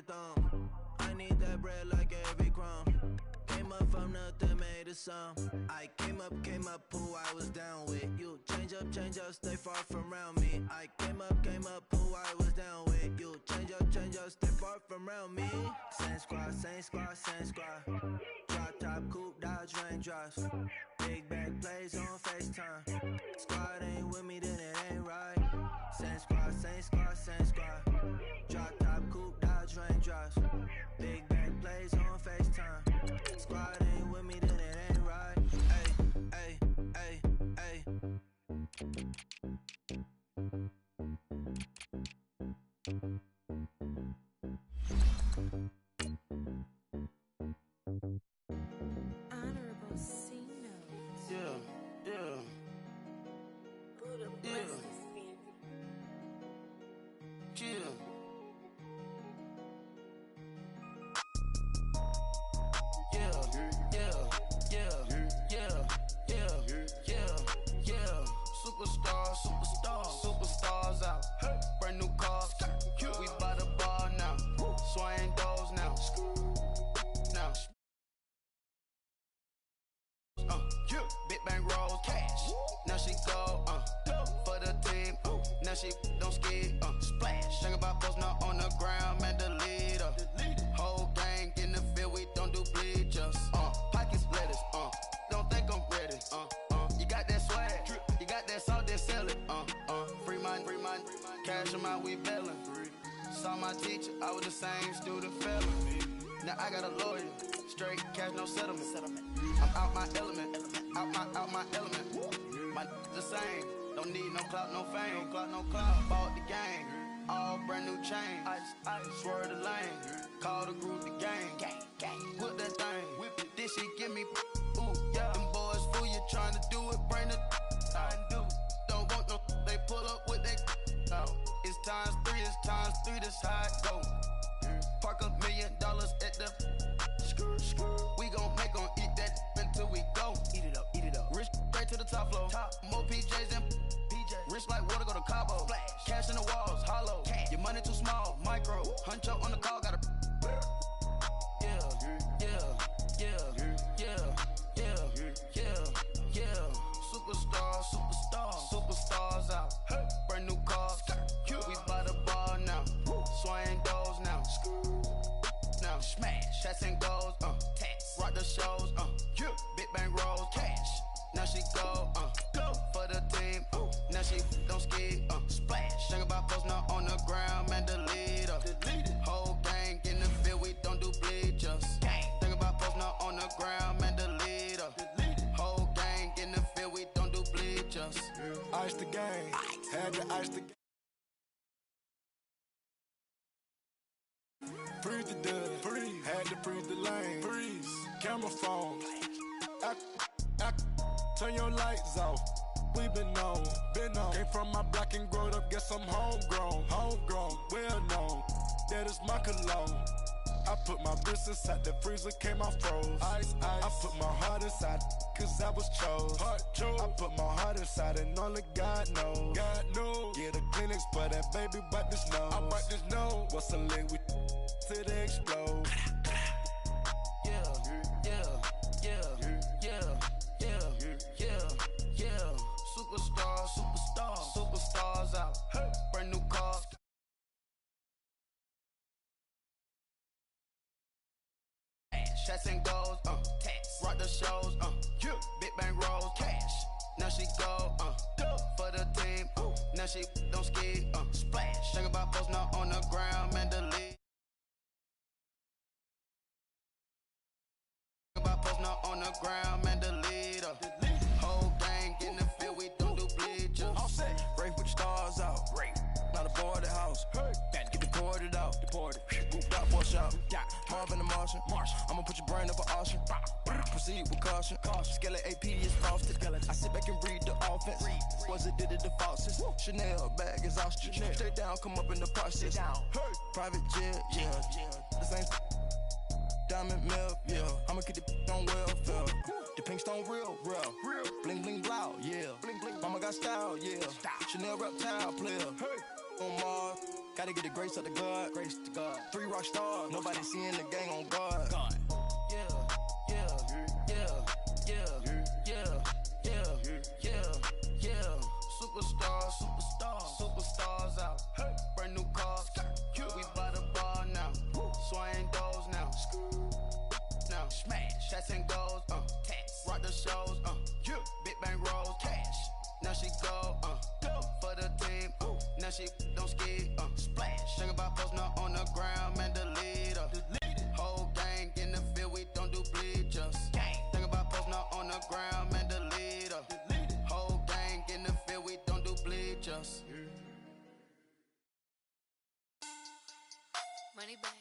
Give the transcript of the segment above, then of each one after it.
thumb. I need that bread like every crumb. Came up from nothing, made a sum. I came up, who I was down with. You change up, stay far from around me. I came up, who I was down with. You change up, stay far from around me. Same squad. Drop top, coupe, Dodge raindrops. Big bag plays on FaceTime. Squad ain't with me, then it ain't right. Same squad. Drop top, coupe, Dodge raindrops. Big bag plays on FaceTime. Squad ain't with me, then it ain't right. Ay. Honorable C notes. Yeah. Buddha Yeah. bless this family. Yeah. Superstars out. Brand new cars. We by the bar now. Swaying doors now. Big bang rolls, cash. Now she go, for the team. Now she don't ski, splash. Think about posting up on the ground, man, the leader. Whole gang in the field, we don't do bleachers. Pockets lettuce, don't think I'm ready. You got that swag, you got that salt, then sell it. Free mind, cash amount, we bailin'. Saw my teacher, I was the same student felon. Now I got a lawyer, straight cash, no settlement. I'm out my element, out my element. My the same, don't need no clout, no fame. Bought the game, all brand new chain. I swerve the lane, call the group the gang. Whip that thing, whip it. This shit give me, ooh yeah. Them boys fool you trying to do it, bring it. I do. Don't want no, they pull up with that. It's times three, this how it go. Park $1 million at the we gon' make 'em eat that until we go. Eat it up. Rich straight to the top floor. More PJs and PJ. Rich like water, go to Cabo. Splash. Cash in the walls, hollow. Cash. Your money too small, micro. Huncho on the call, gotta. Yeah. Superstars out. Brand new cars. We by the bar now. Swaying doors now. Smash. Shots and goals, rock the shows, big bang rolls, cash. Now she go, for the team, now she don't ski, splash. Think about posting up on the ground, man, the leader. Whole gang in the field, we don't do bleachers. Think about posting up on the ground, man, the leader. Whole gang in the field, we don't do bleachers. Ice the game, had to ice the game. Freeze the dub, had to freeze the lane. Freeze, camera phone. Turn your lights off. We been on. Came from my block and growed up. Guess I'm homegrown, well known. That is my cologne. I put my wrist inside the freezer, came out froze. Ice. I put my heart inside, cause I was chose. I put my heart inside and only God knows. Get a clinics for that baby, bite this nose. I bite this nose. What's a link with till they explode? Yeah. Superstars out. Brand new cars. Shots and goals, rock the shows, big bang rolls, cash. Now she go, for the team, now she don't ski, splash. Think about posting up on the ground, man, the lead. Think about posting up on the ground, man, the leader. Whole gang in the field, we don't do bleachers. All set, break with the stars out, not a boarded house. Get deported out, moved out for a shop. Marvin the Martian, I'ma put your brain up for auction. Proceed with caution. Skeleton AP is frosted. I sit back and read the offense. Was it did it the faucets? Chanel bag is ostrich. Stay down, come up in the process. Private jet, yeah. The same diamond milk, yeah. I'ma get the on welfare. The pink stone real. Bling bling blow, yeah. Mama got style, yeah. Chanel reptile player. On Mars, gotta get the grace of the God. Grace to God. 3 rock stars, nobody seeing the gang on guard. God. Yeah. Superstars out. Hey. Brand new cars. We by the bar now. Swing doors now. Now smash. Shots and goals. Tax. Rock the shows. Big bang rolls. Cash. Now she go. For the team. Now she don't ski. Splash. Think about posting up on the ground. Man, the leader. Whole gang in the field. We don't do bleachers. Think about posting up on the ground. Man, the leader. Whole gang in the field. We don't do bleachers. Money back.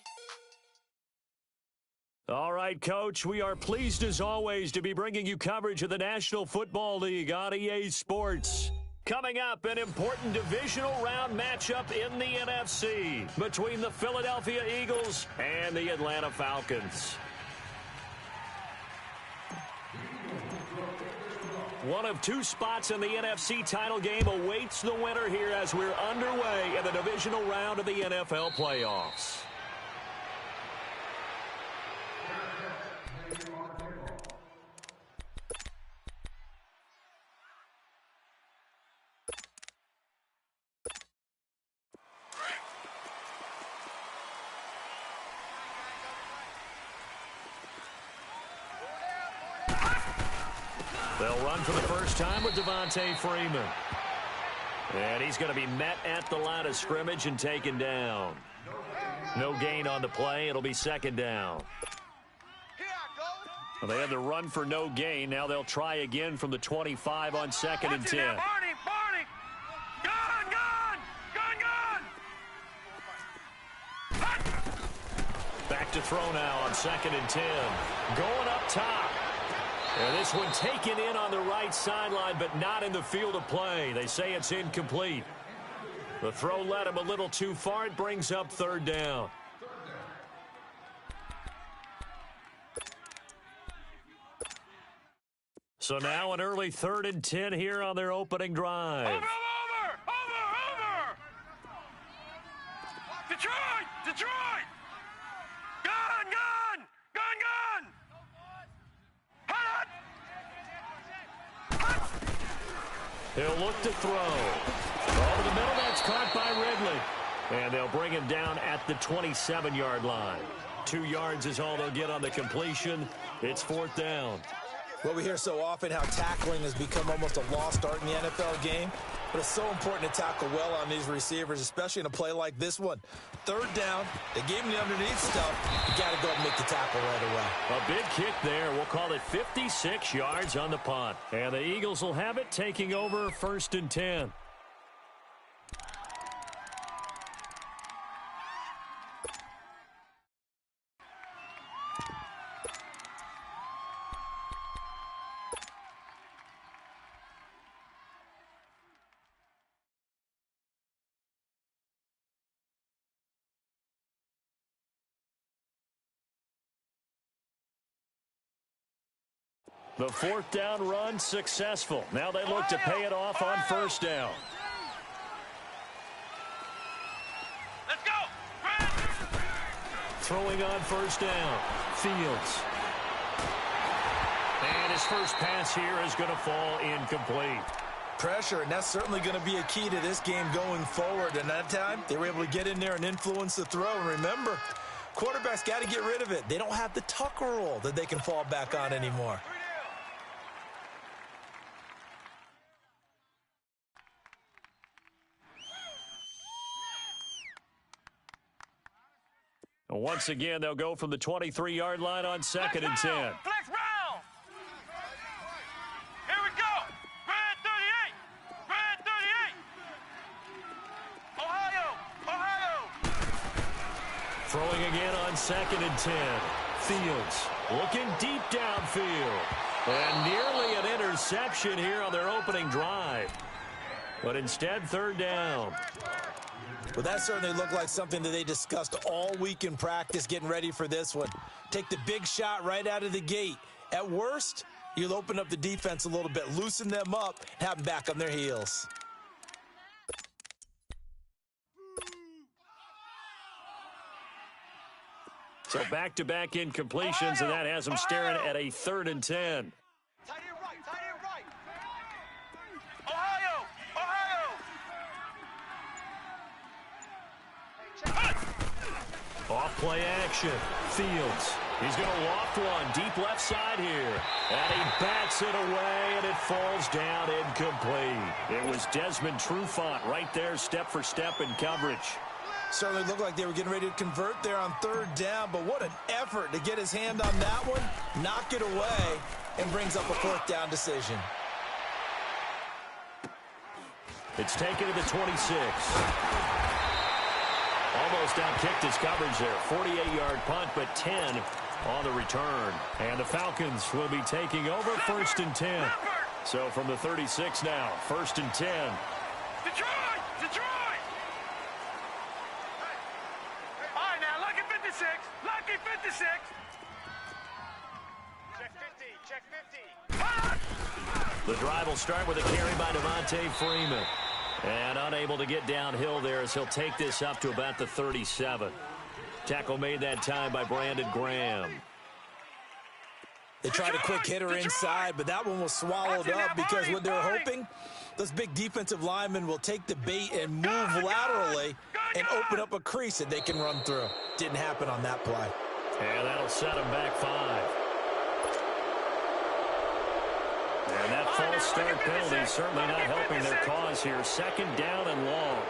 All right, Coach, we are pleased as always to be bringing you coverage of the National Football League on EA Sports. Coming up, an important divisional round matchup in the NFC between the Philadelphia Eagles and the Atlanta Falcons. One of 2 spots in the NFC title game awaits the winner here as we're underway in the divisional round of the NFL playoffs. They'll run for the first time with Devontae Freeman. And he's going to be met at the line of scrimmage and taken down. No gain on the play. It'll be second down. Well, they had the run for no gain. Now they'll try again from the 25 on second and 10. Barney! Gun! Back to throw now on second and 10. Going up top. And this one taken in on the right sideline, but not in the field of play. They say it's incomplete. The throw led him a little too far. It brings up third down. So now an early 3rd and 10 here on their opening drive. Over! Detroit! Gun! Hut! He'll look to throw. Over the middle, that's caught by Ridley. And they'll bring him down at the 27-yard line. 2 yards is all they'll get on the completion. It's 4th down. Well, we hear so often how tackling has become almost a lost art in the NFL game, but it's so important to tackle well on these receivers, especially in a play like this one. 3rd down, they gave him the underneath stuff. You got to go and make the tackle right away. A big kick there. We'll call it 56 yards on the punt. And the Eagles will have it, taking over 1st and 10. The 4th down run successful. Now they look to pay it off on 1st down. Let's go! Throwing on 1st down. Fields. And his first pass here is going to fall incomplete. Pressure, and that's certainly going to be a key to this game going forward. And that time, they were able to get in there and influence the throw. And remember, quarterbacks got to get rid of it. They don't have the tuck rule that they can fall back on anymore. Once again, they'll go from the 23-yard line on 2nd and 10. Flex round! Here we go! Red 38! Throwing again on 2nd and 10. Fields looking deep downfield. And nearly an interception here on their opening drive. But instead, 3rd down. Well, that certainly looked like something that they discussed all week in practice getting ready for this one. Take the big shot right out of the gate. At worst, you'll open up the defense a little bit, loosen them up, and have them back on their heels. So back-to-back incompletions, and that has him staring at a 3rd and 10. Tight end right. Ohio! Off play action. Fields. He's going to loft one deep left side here. And he bats it away, and it falls down incomplete. It was Desmond Trufant right there, step for step in coverage. Certainly looked like they were getting ready to convert there on 3rd down, but what an effort to get his hand on that one, knock it away, and brings up a 4th down decision. It's taken to the 26. Almost outkicked his coverage there. 48-yard punt, but 10 on the return. And the Falcons will be taking over 1st and 10. So from the 36 now, 1st and 10. Detroit! All right, now, lucky 56. Lucky 56. Check 50. The drive will start with a carry by Devontae Freeman. And unable to get downhill there as he'll take this up to about the 37. Tackle made that time by Brandon Graham. They tried a quick hitter inside, but that one was swallowed up because what they're hoping, those big defensive linemen will take the bait and move laterally and open up a crease that they can run through. Didn't happen on that play. And that'll set them back 5. And that false start penalty certainly not helping their cause here. 2nd down and long.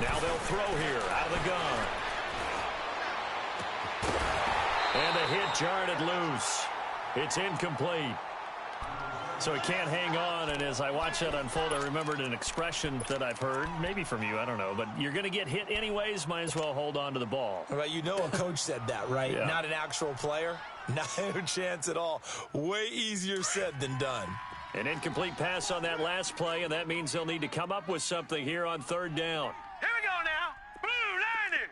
Now they'll throw here out of the gun. And the hit jarred it loose. It's incomplete. So he can't hang on, and as I watch that unfold, I remembered an expression that I've heard, maybe from you, I don't know, but you're going to get hit anyways, might as well hold on to the ball. Right, you know a coach said that, right? Yeah. Not an actual player. No chance at all. Way easier said than done. An incomplete pass on that last play, and that means they'll need to come up with something here on 3rd down. Here we go now. Blue 90.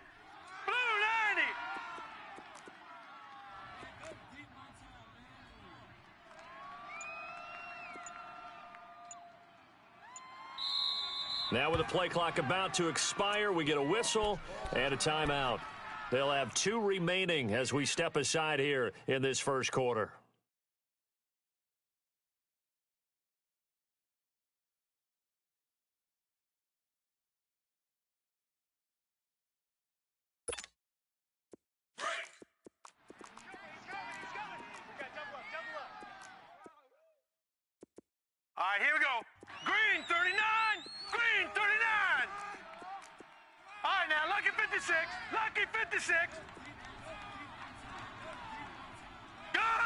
Now with the play clock about to expire, we get a whistle and a timeout. They'll have 2 remaining as we step aside here in this first quarter. All right, here we go. Green 39. Green 39. All right, now, lucky 56. Lucky 56. Gun.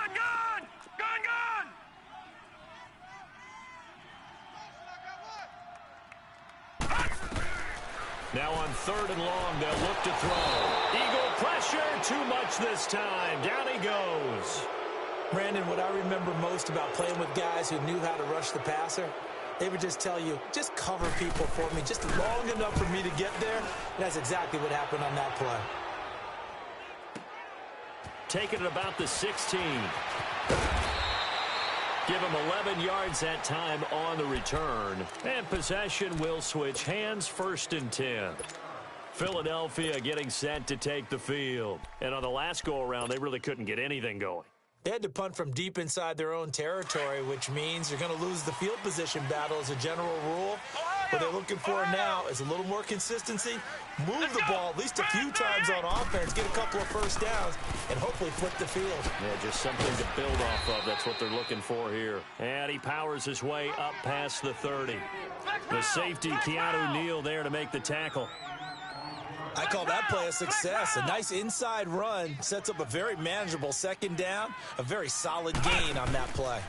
Now on 3rd and long, they'll look to throw. Eagle pressure, too much this time. Down he goes. Brandon, what I remember most about playing with guys who knew how to rush the passer, they would just tell you, just cover people for me, just long enough for me to get there. And that's exactly what happened on that play. Taking it about the 16. Give him 11 yards that time on the return. And possession will switch hands, 1st and 10. Philadelphia getting set to take the field. And on the last go-around, they really couldn't get anything going. They had to punt from deep inside their own territory, which means you're going to lose the field position battle as a general rule. What they're looking for now is a little more consistency, move the ball at least a few times on offense, get a couple of 1st downs, and hopefully flip the field. Yeah, just something to build off of. That's what they're looking for here. And he powers his way up past the 30. The safety, Keanu Neal, there to make the tackle. I call that play a success. A nice inside run sets up a very manageable 2nd down, a very solid gain on that play.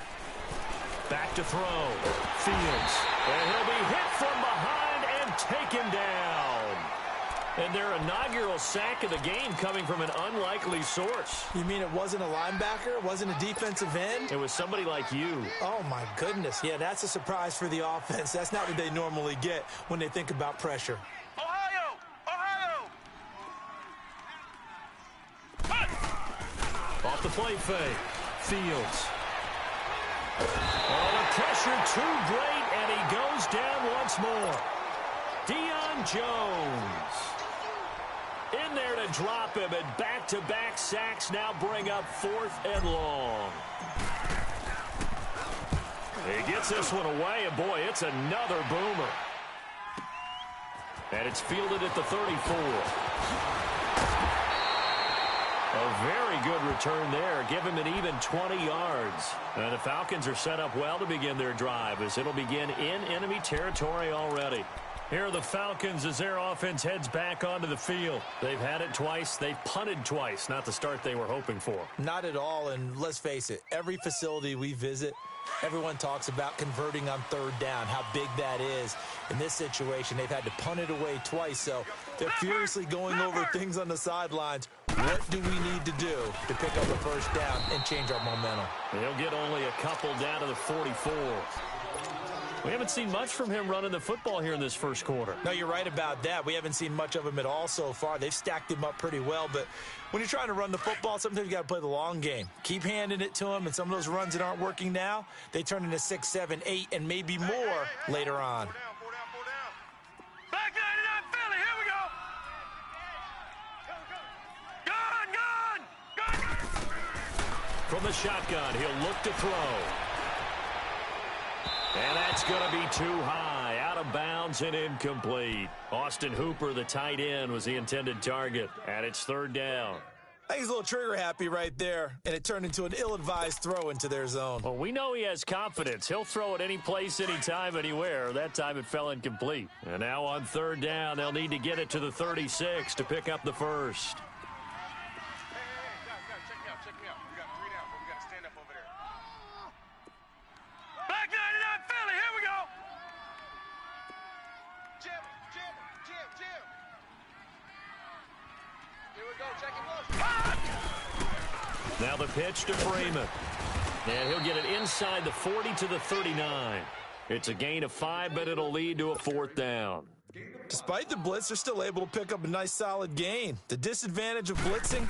Back to throw. Fields. And he'll be hit from behind and taken down. And their inaugural sack of the game coming from an unlikely source. You mean it wasn't a linebacker? It wasn't a defensive end? It was somebody like you. Oh, my goodness. Yeah, that's a surprise for the offense. That's not what they normally get when they think about pressure. Ohio! the play fake. Fields. Oh, the pressure too great, and he goes down once more. Deion Jones in there to drop him, and back-to-back sacks now bring up 4th and long. He gets this one away, and boy, it's another boomer. And it's fielded at the 34. A very good return there. Give him an even 20 yards. And the Falcons are set up well to begin their drive, as it'll begin in enemy territory already. Here are the Falcons as their offense heads back onto the field. They've had it twice. They've punted twice. Not the start they were hoping for. Not at all, and let's face it, every facility we visit, everyone talks about converting on 3rd down, how big that is. In this situation, they've had to punt it away twice, so they're furiously going over things on the sidelines. What do we need to do to pick up a 1st down and change our momentum? He'll get only a couple down to the 44. We haven't seen much from him running the football here in this first quarter. No, you're right about that. We haven't seen much of him at all so far. They've stacked him up pretty well, but when you're trying to run the football, sometimes you got to play the long game. Keep handing it to him, and some of those runs that aren't working now, they turn into 6, 7, 8, and maybe more later on. Back 99 Philly, here we go. Gun. From the shotgun, he'll look to throw. And that's going to be too high, out of bounds and incomplete. Austin Hooper, the tight end, was the intended target, and it's 3rd down. I think he's a little trigger happy right there, and it turned into an ill-advised throw into their zone. Well, we know he has confidence. He'll throw it any place, anytime, anywhere. That time it fell incomplete. And now on 3rd down, they'll need to get it to the 36 to pick up the first. Back 99 Philly, here we go. Jim. Here we go, check it. Now the pitch to Freeman. And he'll get it inside the 40 to the 39. It's a gain of 5, but it'll lead to a 4th down. Despite the blitz, they're still able to pick up a nice solid gain. The disadvantage of blitzing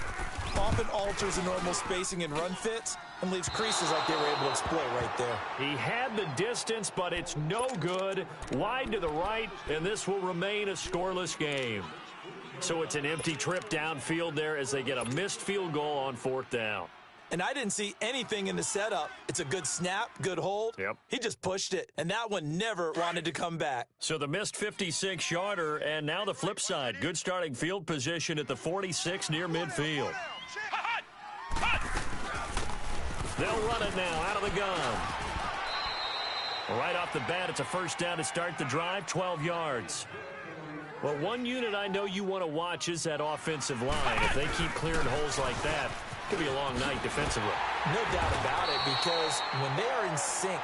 often alters the normal spacing and run fits and leaves creases like they were able to exploit right there. He had the distance, but it's no good. Wide to the right, and this will remain a scoreless game. So it's an empty trip downfield there as they get a missed field goal on 4th down. And I didn't see anything in the setup. It's a good snap, good hold. Yep. He just pushed it, and that one never wanted to come back. So the missed 56-yarder, and now the flip side. Good starting field position at the 46 near midfield. They'll run it now out of the gun. Right off the bat, it's a 1st down to start the drive, 12 yards. Well, one unit I know you want to watch is that offensive line. If they keep clearing holes like that, it could be a long night defensively. No doubt about it, because when they are in sync,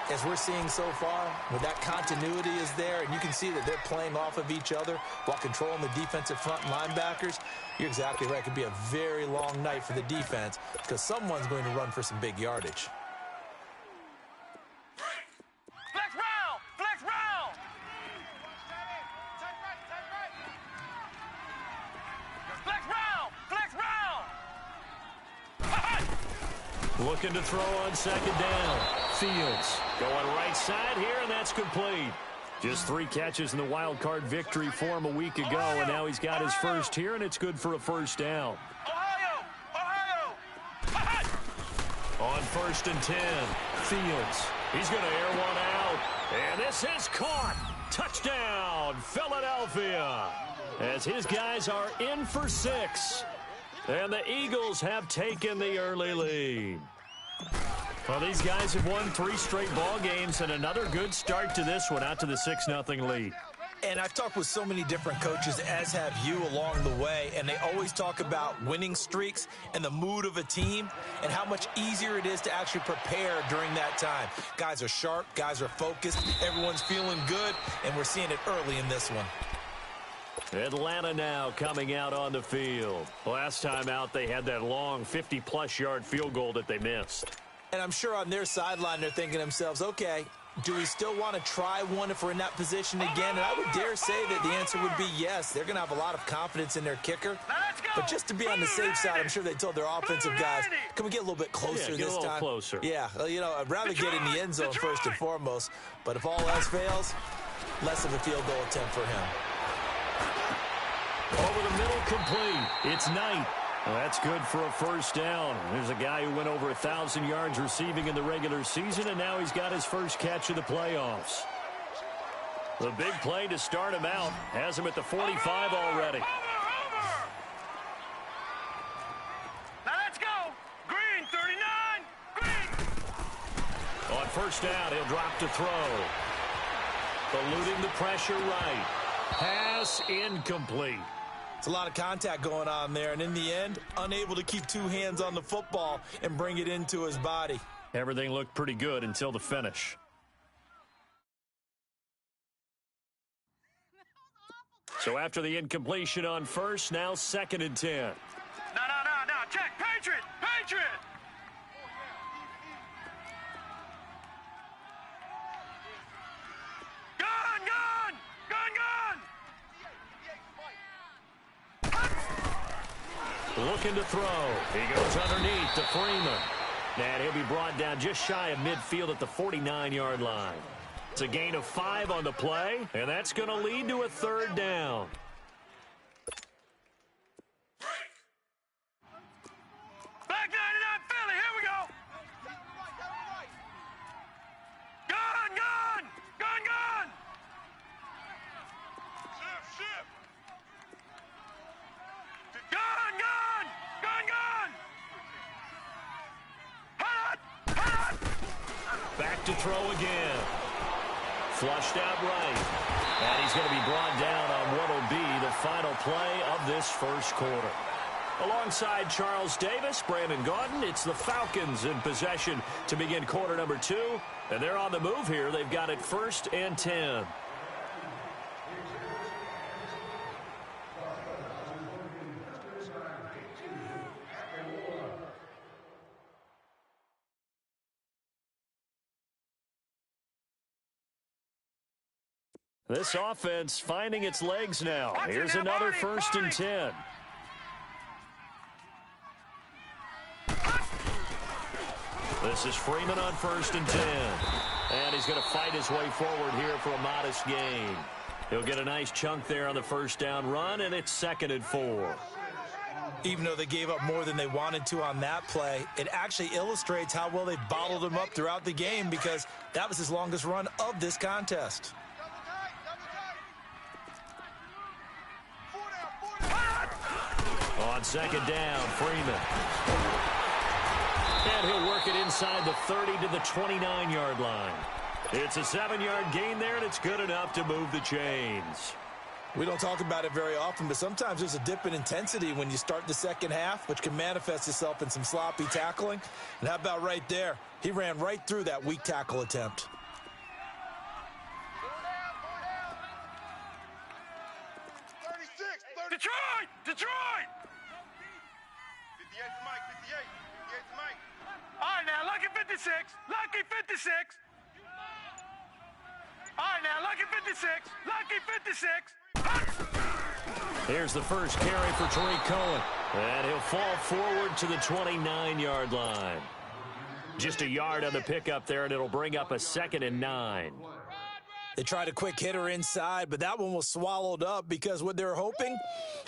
as we're seeing so far, when that continuity is there, and you can see that they're playing off of each other while controlling the defensive front linebackers, you're exactly right. It could be a very long night for the defense because someone's going to run for some big yardage. Flex round! Flex round! Flex round! Flex round! Looking to throw on 2nd down. Fields going right side here, and that's complete. Just 3 catches in the wild card victory for him a week ago, and now he's got his first here, and it's good for a 1st down. Ohio! On 1st and 10, Fields. He's going to air one out, and this is caught. Touchdown, Philadelphia, as his guys are in for 6. And the Eagles have taken the early lead. Well, these guys have won 3 straight ball games, and another good start to this one, out to the 6-0 lead. And I've talked with so many different coaches, as have you, along the way, and they always talk about winning streaks and the mood of a team and how much easier it is to actually prepare during that time. Guys are sharp, guys are focused, everyone's feeling good, and we're seeing it early in this one. Atlanta now coming out on the field. Last time out, they had that long 50-plus yard field goal that they missed. And I'm sure on their sideline they're thinking to themselves, okay, Do we still want to try one if we're in that position again? And I would dare say that the answer would be yes. They're going to have a lot of confidence in their kicker. But just to be on the safe side, I'm sure they told their offensive guys, can we get a little bit closer this time? Get a little closer. Yeah, you know, I'd rather get in the end zone first and foremost. But if all else fails, less of a field goal attempt for him. Over the middle, complete. It's Knight. Well, that's good for a first down. There's a guy who went over 1,000 yards receiving in the regular season, and now he's got his first catch of the playoffs. The big play to start him out has him at the 45 already. Now let's go. Green, 39. Green. On first down, he'll drop to throw. Eluding the pressure right. Pass incomplete. It's a lot of contact going on there, and in the end, unable to keep two hands on the football and bring it into his body. Everything looked pretty good until the finish. So after the incompletion on first, now 2nd and 10. No. Check. Patriot. Looking to throw. He goes underneath to Freeman. And he'll be brought down just shy of midfield at the 49-yard line. It's a gain of 5 on the play, and that's going to lead to a 3rd down. Black 99 Philly, here we go. Gun. Shift. Gun. Hot. Back to throw again. Flushed out right. And he's going to be brought down on what will be the final play of this first quarter. Alongside Charles Davis, Brandon Gaudin, it's the Falcons in possession to begin quarter number 2. And they're on the move here. They've got it 1st and 10. This offense finding its legs now. Here's another 1st and 10. This is Freeman on 1st and 10. And he's going to fight his way forward here for a modest gain. He'll get a nice chunk there on the first down run, and it's 2nd and 4. Even though they gave up more than they wanted to on that play, it actually illustrates how well they bottled him up throughout the game because that was his longest run of this contest. On 2nd down, Freeman. And he'll work it inside the 30 to the 29-yard line. It's a 7-yard gain there, and it's good enough to move the chains. We don't talk about it very often, but sometimes there's a dip in intensity when you start the second half, which can manifest itself in some sloppy tackling. And how about right there? He ran right through that weak tackle attempt. Detroit! 58 to Mike, 58 to Mike. All right, now, Lucky 56. All right, now, Lucky 56. Here's the first carry for Tariq Cohen. And he'll fall forward to the 29-yard line. Just a yard on the pickup there, and it'll bring up a 2nd and 9. They tried a quick hitter inside, but that one was swallowed up because what they're hoping,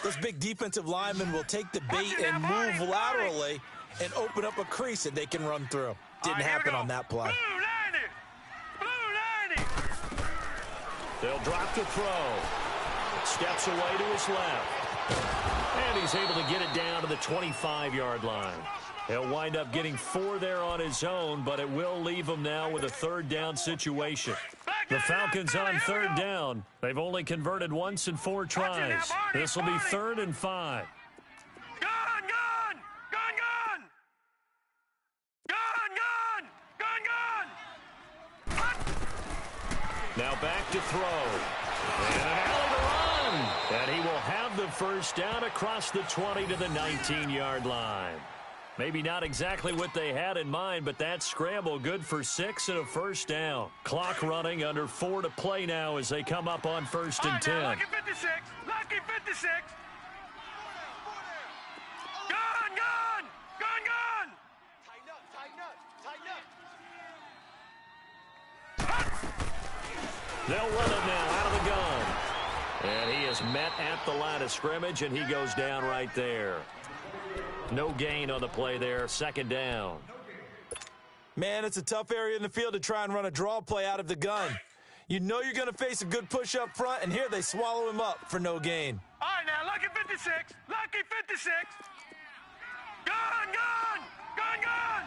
those big defensive linemen will take the bait and move laterally and open up a crease that they can run through. Didn't happen on that play. Blue 90. They'll drop to throw. Steps away to his left. And he's able to get it down to the 25-yard line. He'll wind up getting 4 there on his own, but it will leave him now with a 3rd down situation. The Falcons on 3rd down. They've only converted once in 4 tries. This will be 3rd and 5. Gun! Now back to throw. And an alley to run. And he will have the first down across the 20 to the 19-yard line. Maybe not exactly what they had in mind, but that scramble good for 6 and a first down. Clock running, under 4 to play now as they come up on 1st and 10. Lucky 56. Lucky 56. Gun, gun. Gun, gun. Tighten up, tighten up, tighten up. They'll run it now out of the gun. And he is met at the line of scrimmage, and he goes down right there. No gain on the play there, 2nd down. Man, it's a tough area in the field to try and run a draw play out of the gun. You know you're going to face a good push up front, and here they swallow him up for no gain. All right, now, lucky 56. Lucky 56. Gun, gun. Gun, gun.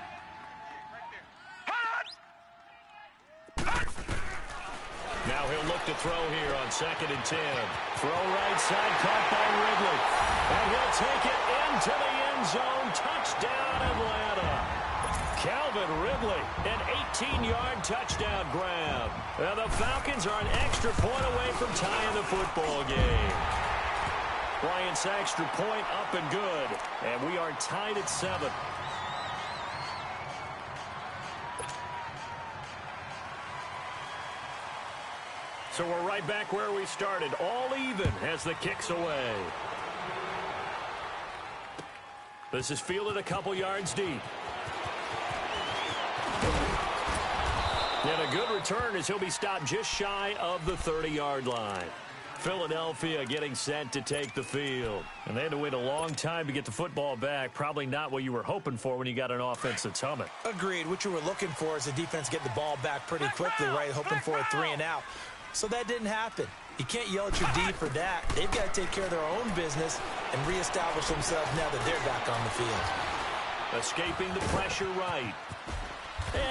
Now he'll look to throw here on 2nd and 10. Throw right side, caught by Ridley. And he'll take it into the end zone. Touchdown, Atlanta. Calvin Ridley, an 18-yard touchdown grab. And the Falcons are an extra point away from tying the football game. Bryant's extra point up and good. And we are tied at 7. So we're right back where we started, all even as the kick's away. This is fielded a couple yards deep. And a good return as he'll be stopped just shy of the 30-yard line. Philadelphia getting set to take the field. And they had to wait a long time to get the football back. Probably not what you were hoping for when you got an offense that's humming. Agreed. What you were looking for is the defense getting the ball back pretty quickly, right? Hoping for a 3 and out. So that didn't happen. You can't yell at your D for that. They've got to take care of their own business and reestablish themselves now that they're back on the field. Escaping the pressure right.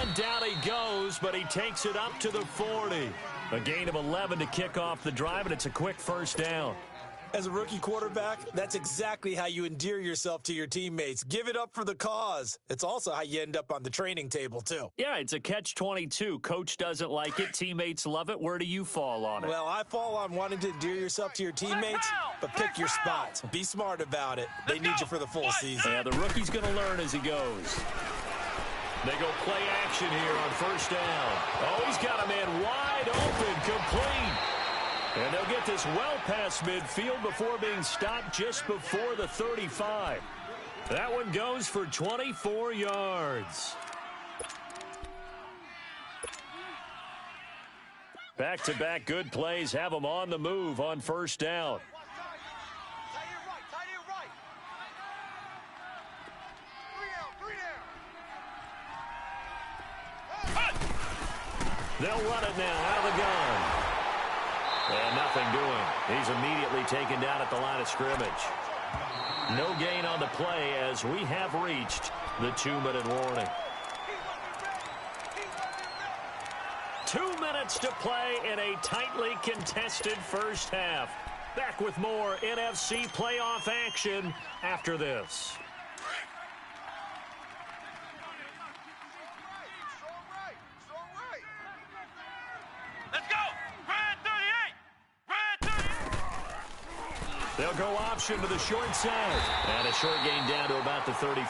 And down he goes, but he takes it up to the 40. A gain of 11 to kick off the drive, and it's a quick first down. As a rookie quarterback, that's exactly how you endear yourself to your teammates. Give it up for the cause. It's also how you end up on the training table, too. Yeah, it's a catch-22. Coach doesn't like it. Teammates love it. Where do you fall on it? Well, I fall on wanting to endear yourself to your teammates, but pick your spots. Be smart about it. They need you for the full season. Yeah, the rookie's going to learn as he goes. They go play action here on 1st down. Oh, he's got a man wide open, complete. And they'll get this well past midfield before being stopped just before the 35. That one goes for 24 yards. Back-to-back good plays have them on the move on 1st down. They'll run it now out of the gun. And nothing doing. He's immediately taken down at the line of scrimmage. No gain on the play as we have reached the 2-minute warning. 2 minutes to play in a tightly contested first half. Back with more NFC playoff action after this. Let's go! Red 38! Red 38! They'll go option to the short side. And a short gain down to about the 33.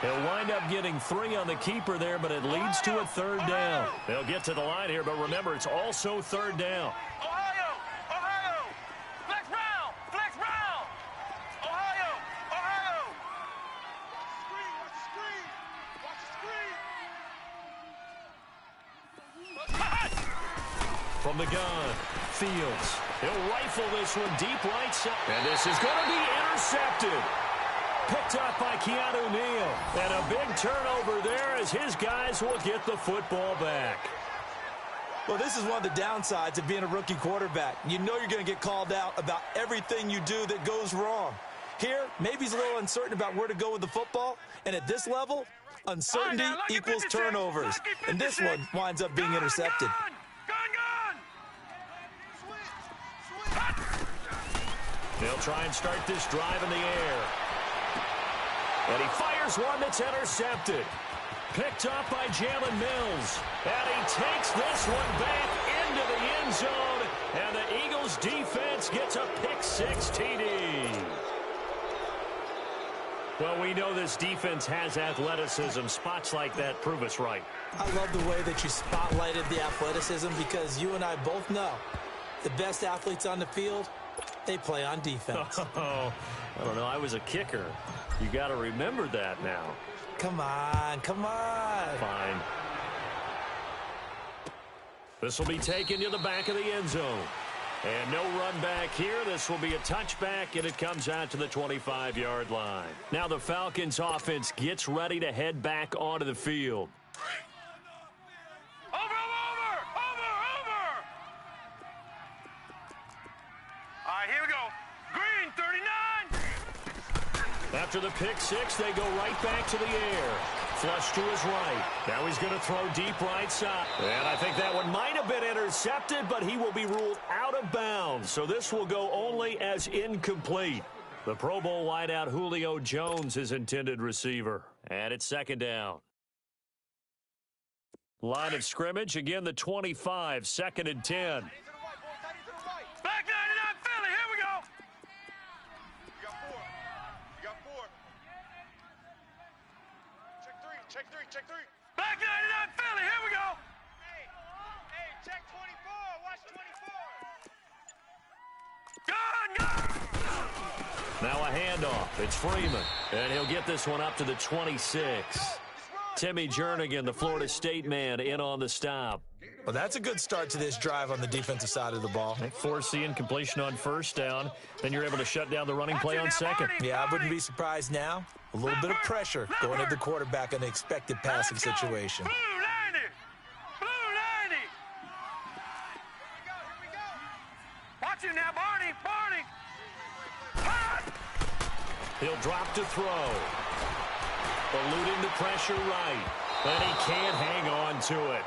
He'll wind up getting 3 on the keeper there, but it leads to a 3rd down. They'll get to the line here, but remember, it's also 3rd down. Ohio! Ohio! Flex round! Flex round! Ohio! Ohio! Watch the screen! Watch the screen! From the gun, Fields. He'll rifle this one deep right side. And this is going to be intercepted. Picked up by Keanu Neal. And a big turnover there as his guys will get the football back. Well, this is one of the downsides of being a rookie quarterback. You know you're going to get called out about everything you do that goes wrong. Here, maybe he's a little uncertain about where to go with the football. And at this level, uncertainty equals turnovers. And this one winds up being intercepted. They'll try and start this drive in the air. And he fires one that's intercepted. Picked up by Jalen Mills. And he takes this one back into the end zone. And the Eagles defense gets a pick-6 TD. Well, we know this defense has athleticism. Spots like that prove us right. I love the way that you spotlighted the athleticism because you and I both know the best athletes on the field, they play on defense. Oh, I don't know. I was a kicker. You got to remember that now. Come on, come on. Fine. This will be taken to the back of the end zone. And no run back here. This will be a touchback, and it comes out to the 25-yard line. Now the Falcons offense gets ready to head back onto the field. Over! All right, here we go. Green, 39. After the pick six, they go right back to the air. Flush to his right. Now he's going to throw deep right side. And I think that one might have been intercepted, but he will be ruled out of bounds. So this will go only as incomplete. The Pro Bowl wideout Julio Jones is intended receiver. And it's second down. Line of scrimmage, again the 25, second and 10. Back 99 Philly, here we go. You got four. Check three. Back 99 Philly, here we go. Hey, check 24. Watch 24. Gone. Now a handoff. It's Freeman. And he'll get this one up to the 26. Timmy Jernigan, the Florida State man, in on the stop. Well, that's a good start to this drive on the defensive side of the ball. They force the incompletion on first down. Then you're able to shut down the running play on second. Yeah, I wouldn't be surprised now. A little bit of pressure going at the quarterback in the expected passing situation. Blue 90. Here we go. Watch him now, Barney. Hot. He'll drop to throw. Eluding the pressure right. But he can't hang on to it.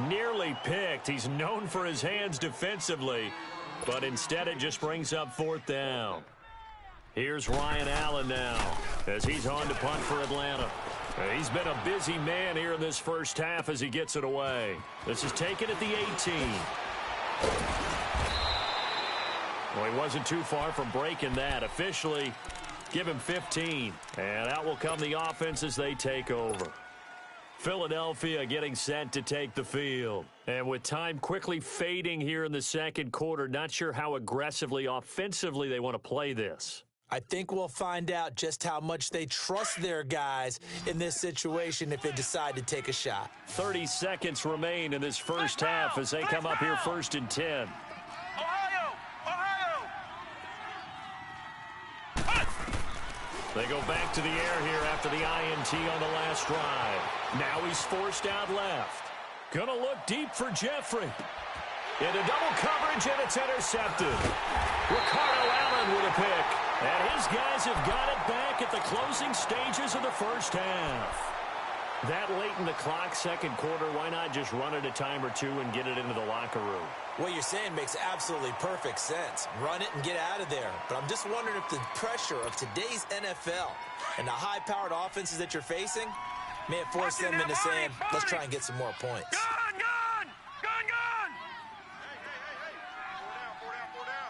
Nearly picked. He's known for his hands defensively. But instead it just brings up fourth down. Here's Ryan Allen now as he's on to punt for Atlanta. He's been a busy man here in this first half as he gets it away. This is taken at the 18. Well, he wasn't too far from breaking that. Officially, give him 15. And out will come the offense as they take over. Philadelphia getting set to take the field. And with time quickly fading here in the second quarter, not sure how aggressively, offensively they want to play this. I think we'll find out just how much they trust their guys in this situation if they decide to take a shot. 30 seconds remain in this first half as they come up here first and 10. Ohio. They go back to the air here after the INT on the last drive. Now he's forced out left. Gonna look deep for Jeffrey. Into double coverage, and it's intercepted. Ricardo Allen with a pick. And his guys have got it back at the closing stages of the first half. That late in the clock, second quarter, why not just run it a time or two and get it into the locker room? What you're saying makes absolutely perfect sense. Run it and get out of there. But I'm just wondering if the pressure of today's NFL and the high-powered offenses that you're facing may have forced them into saying, let's try and get some more points. Gone. Four down.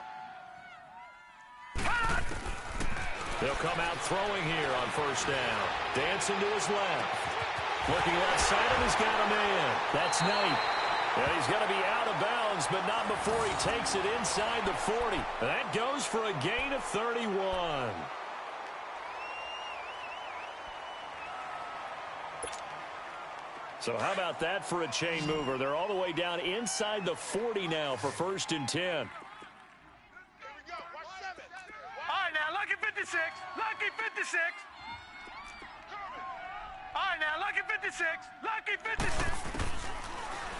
They'll come out throwing here on first down. Dancing to his left. Looking left side, and he's got a man. That's Knight. And he's going to be out of bounds, but not before he takes it inside the 40. That goes for a gain of 31. So how about that for a chain mover? They're all the way down inside the 40 now for first and 10. Here we go. Watch 7. All right, now, lucky 56. Lucky 56. All right, now, lucky 56. Lucky 56.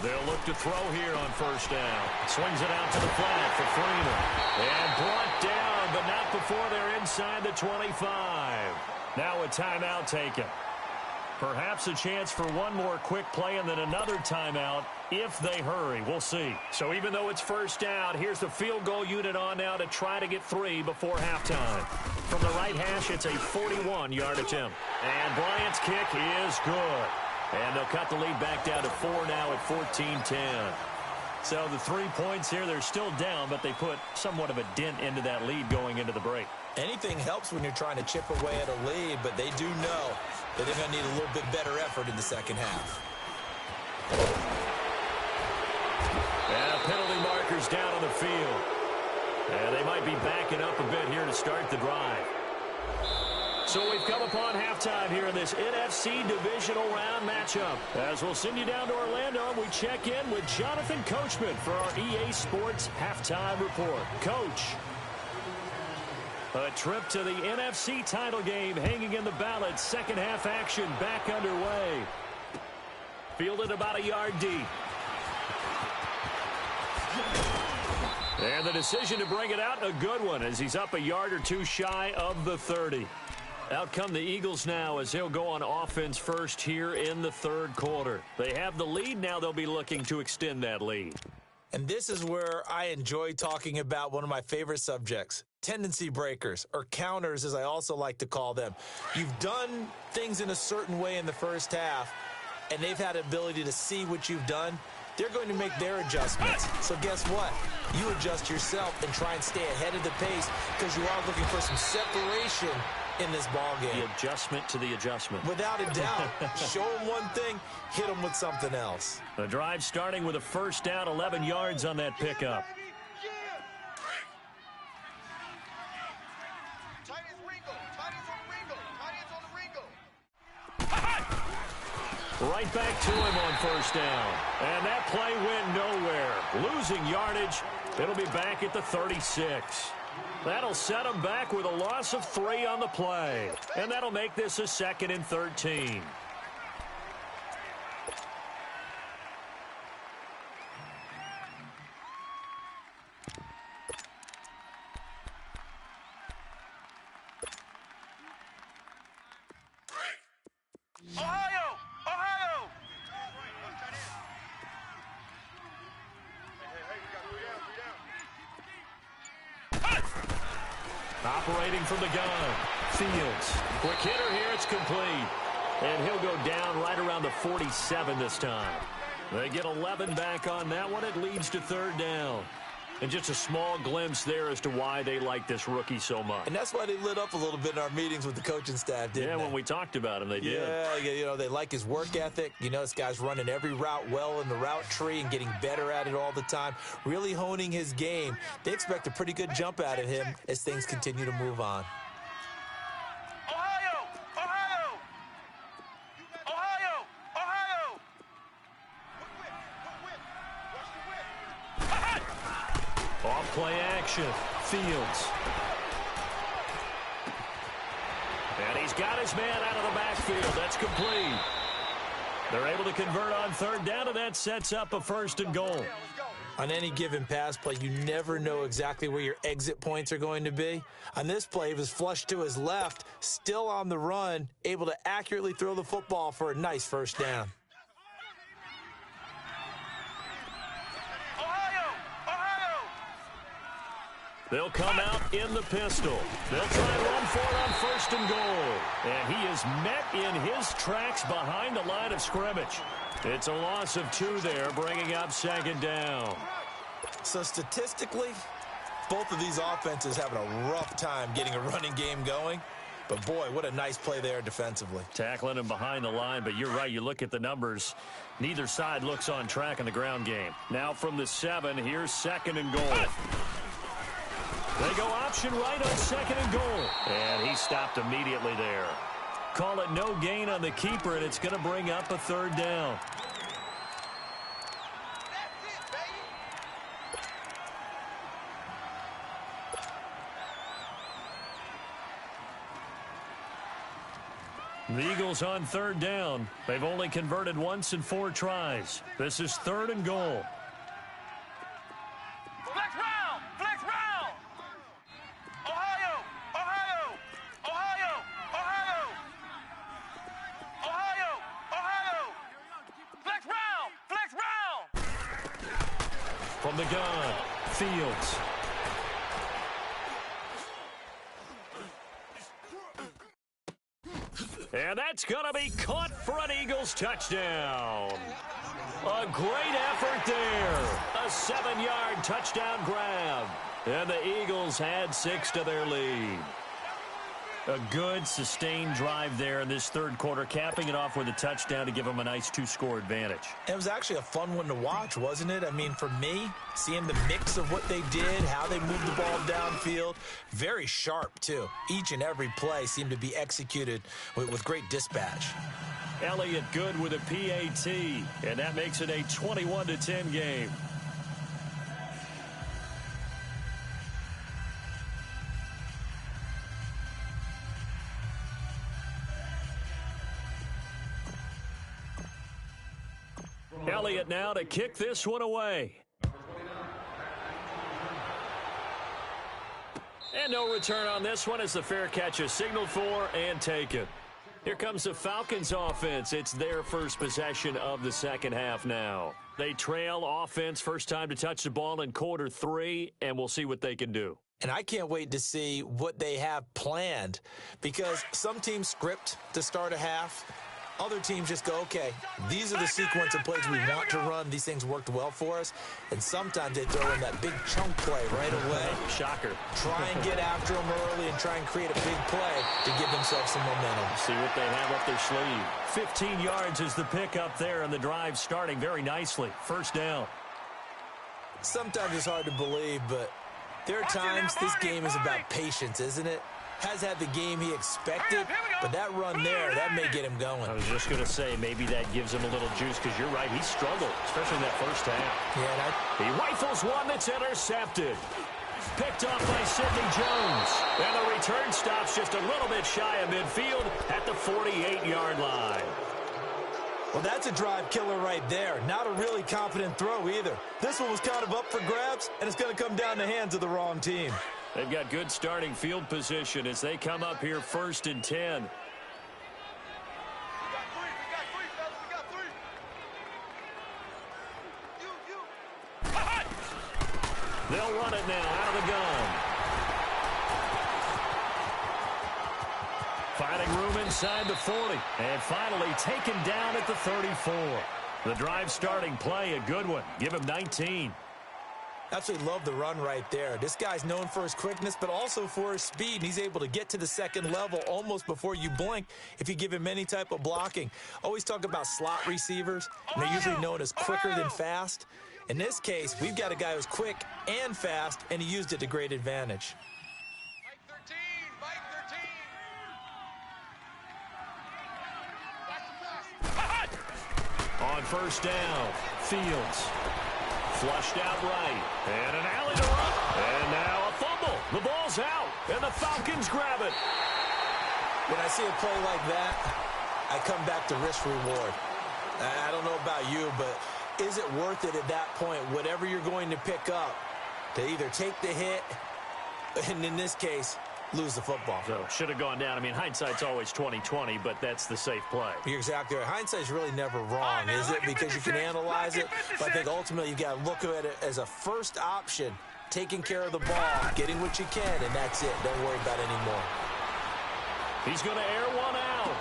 They'll look to throw here on first down. Swings it out to the flat for Freeman. And brought down, but not before they're inside the 25. Now a timeout taken. Perhaps a chance for one more quick play and then another timeout if they hurry. We'll see. So even though it's first down, here's the field goal unit on now to try to get 3 before halftime. From the right hash, it's a 41-yard attempt. And Bryant's kick is good. And they'll cut the lead back down to 4 now at 14-10. So the 3 points here, they're still down, but they put somewhat of a dent into that lead going into the break. Anything helps when you're trying to chip away at a lead, but they do know that they're going to need a little bit better effort in the second half. And penalty markers down on the field. And they might be backing up a bit here to start the drive. So we've come upon halftime here in this NFC Divisional Round matchup. As we'll send you down to Orlando, we check in with Jonathan Coachman for our EA Sports Halftime Report. Coach, a trip to the NFC title game hanging in the balance. Second half action back underway. Fielded about a yard deep. And the decision to bring it out, a good one, as he's up a yard or two shy of the 30. Out come the Eagles now as they'll go on offense first here in the third quarter. They have the lead. Now they'll be looking to extend that lead. And this is where I enjoy talking about one of my favorite subjects, tendency breakers, or counters as I also like to call them. You've done things in a certain way in the first half, and they've had the ability to see what you've done. They're going to make their adjustments. So guess what? You adjust yourself and try and stay ahead of the pace because you are looking for some separation in this ball game. The adjustment to the adjustment. Without a doubt. Show them one thing, hit them with something else. The drive starting with a first down, 11 yards on that pickup. Right back to him on first down. And that play went nowhere. Losing yardage. It'll be back at the 36. That'll set him back with a loss of 3 on the play. And that'll make this a 2nd and 13. Operating from the gun, Fields. Quick hitter here, it's complete. And he'll go down right around the 47 this time. They get 11 back on that one. It leads to third down. And just a small glimpse there as to why they like this rookie so much. And that's why they lit up a little bit in our meetings with the coaching staff, didn't they? Yeah, when we talked about him, they did. Yeah, you know, they like his work ethic. You know, this guy's running every route well in the route tree and getting better at it all the time, really honing his game. They expect a pretty good jump out of him as things continue to move on. Play action, Fields. And he's got his man out of the backfield. That's complete. They're able to convert on third down, and that sets up a 1st and goal. On any given pass play, you never know exactly where your exit points are going to be. On this play, he was flushed to his left, still on the run, able to accurately throw the football for a nice 1st down. They'll come out in the pistol. They'll try and run for it on 1st and goal. And he is met in his tracks behind the line of scrimmage. It's a loss of 2 there, bringing up 2nd down. So statistically, both of these offenses having a rough time getting a running game going. But, boy, what a nice play there defensively. Tackling him behind the line, but you're right. You look at the numbers. Neither side looks on track in the ground game. Now from the 7, here's 2nd and goal. They go option right on 2nd and goal. And he stopped immediately there. Call it no gain on the keeper, and it's going to bring up a 3rd down. The Eagles on 3rd down. They've only converted once in 4 tries. This is 3rd and goal. From the gun, Fields. And that's going to be caught for an Eagles touchdown. A great effort there. A 7-yard touchdown grab. And the Eagles had 6 to their lead. A good, sustained drive there in this third quarter, capping it off with a touchdown to give them a nice 2-score advantage. It was actually a fun one to watch, wasn't it? I mean, for me, seeing the mix of what they did, how they moved the ball downfield, very sharp, too. Each and every play seemed to be executed with great dispatch. Elliott good with a PAT, and that makes it a 21-10 game. Elliott now to kick this one away. And no return on this one as the fair catch is signaled for and taken. Here comes the Falcons offense. It's their first possession of the second half now. They trail offense, first time to touch the ball in quarter 3, and we'll see what they can do. And I can't wait to see what they have planned, because some teams script to start a half. Other teams just go, okay, these are the sequence of plays we want to run. These things worked well for us. And sometimes they throw in that big chunk play right away. Shocker. Try and get after them early and try and create a big play to give themselves some momentum. See what they have up their sleeve. 15 yards is the pickup there, and the drive starting very nicely. First down. Sometimes it's hard to believe, but there are times this game is about patience, isn't it? Has had the game he expected, but that run there, that may get him going. I was just going to say, maybe that gives him a little juice, because you're right, he struggled, especially in that first half. Yeah, he rifles one that's intercepted. Picked off by Sidney Jones. And the return stops just a little bit shy of midfield at the 48-yard line. Well, that's a drive killer right there. Not a really confident throw either. This one was kind of up for grabs, and it's going to come down the hands of the wrong team. They've got good starting field position as they come up here 1st and 10. We got three, fellas. We got three. They'll run it now out of the gun. Finding room inside the 40. And finally taken down at the 34. The drive starting play, a good one. Give him 19. Absolutely love the run right there. This guy's known for his quickness, but also for his speed. He's able to get to the second level almost before you blink if you give him any type of blocking. Always talk about slot receivers, and they're usually known as quicker than fast. In this case, we've got a guy who's quick and fast, and he used it to great advantage. Mike 13, Mike 13. Watch the pass. On first down, Fields. Flushed out right. And an alley to run. And now a fumble. The ball's out. And the Falcons grab it. When I see a play like that, I come back to risk reward. I don't know about you, but is it worth it at that point, whatever you're going to pick up, to either take the hit, and in this case, lose the football? So should have gone down. I mean, hindsight's always 20/20, but that's the safe play. You're exactly right. Hindsight's really never wrong, is it? Because you can analyze it, but I think ultimately you've got to look at it as a first option, taking care of the ball, getting what you can, and that's it. Don't worry about it anymore. He's going to air one out.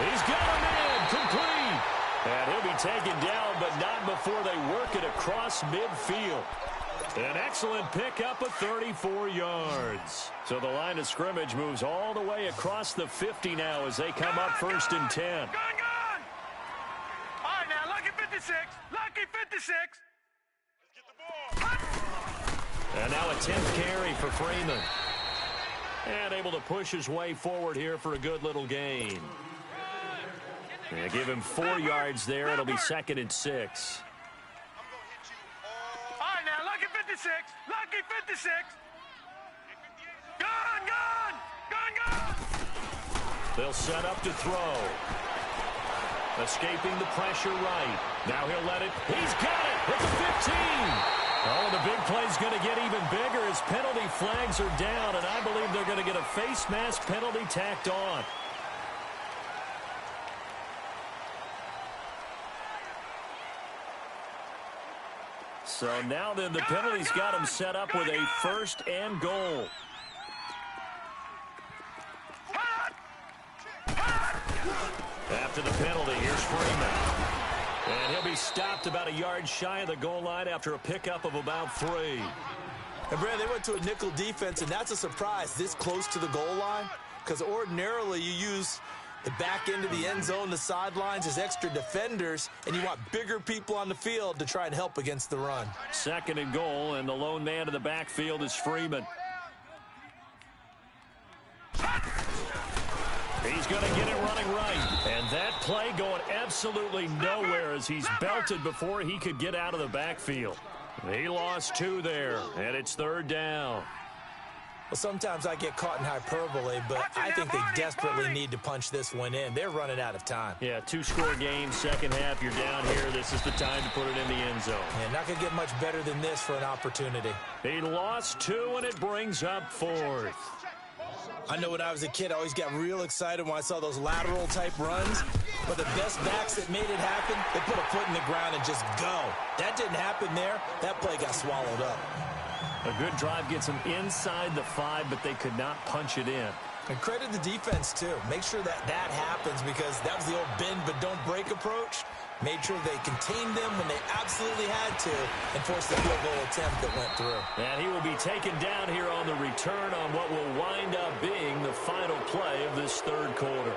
He's got him in, complete. And he'll be taken down, but not before they work it across midfield. An excellent pickup of 34 yards. So the line of scrimmage moves all the way across the 50 now as they come up 1st and 10. Gone! All right, now, lucky 56. Lucky 56. Let's get the ball. And now a 10th carry for Freeman. And able to push his way forward here for a good little gain. And give him 4 yards there. It'll be 2nd and 6. All right, now, lucky 56. Lucky 56. Gone! They'll set up to throw. Escaping the pressure right. Now he'll let it. He's got it at the 15. Oh, the big play's going to get even bigger as penalty flags are down, and I believe they're going to get a face mask penalty tacked on. So now then the penalty's got him set up with a 1st and goal. After the penalty, here's Freeman. And he'll be stopped about a yard shy of the goal line after a pickup of about 3. And Brad, they went to a nickel defense, and that's a surprise this close to the goal line. because ordinarily you use the back end of the end zone, the sidelines as extra defenders, and you want bigger people on the field to try and help against the run. 2nd and goal, and the lone man in the backfield is Freeman. He's going to get it running right. And that play going absolutely nowhere as he's belted before he could get out of the backfield. He lost 2 there, and it's 3rd down. Well, sometimes I get caught in hyperbole, but I think they desperately need to punch this one in. They're running out of time. Yeah, 2-score game, second half, you're down here. This is the time to put it in the end zone. Yeah, not going to get much better than this for an opportunity. He lost 2, and it brings up 4th. I know when I was a kid, I always got real excited when I saw those lateral-type runs. But the best backs that made it happen, they put a foot in the ground and just go. That didn't happen there. That play got swallowed up. A good drive gets them inside the 5, but they could not punch it in. And credit the defense, too. Make sure that happens because that was the old bend but don't break approach. Made sure they contained them when they absolutely had to and forced the field goal attempt that went through. And he will be taken down here on the return on what will wind up being the final play of this 3rd quarter.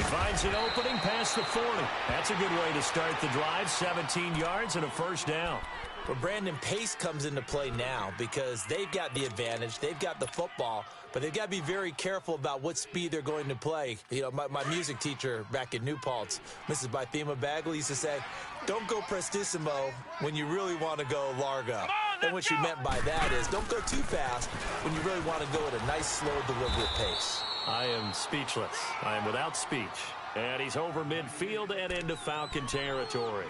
Finds an opening past the 40. That's a good way to start the drive. 17 yards and a 1st down. Well, Brandon, pace comes into play now because they've got the advantage. They've got the football, but they've got to be very careful about what speed they're going to play. You know, my music teacher back in New Paltz, Mrs. Bythema Bagley, used to say, don't go prestissimo when you really want to go largo. And what she meant by that is don't go too fast when you really want to go at a nice, slow, deliberate pace. I am speechless. I am without speech. And he's over midfield and into Falcon territory.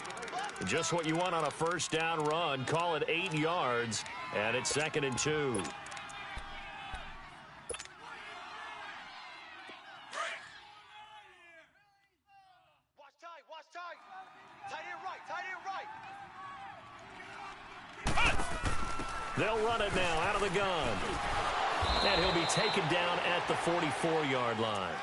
Just what you want on a 1st down run. Call it 8 yards, and it's 2nd and 2. Watch tight. Tight end right. They'll run it now out of the gun. And he'll be taken down at the 44-yard line.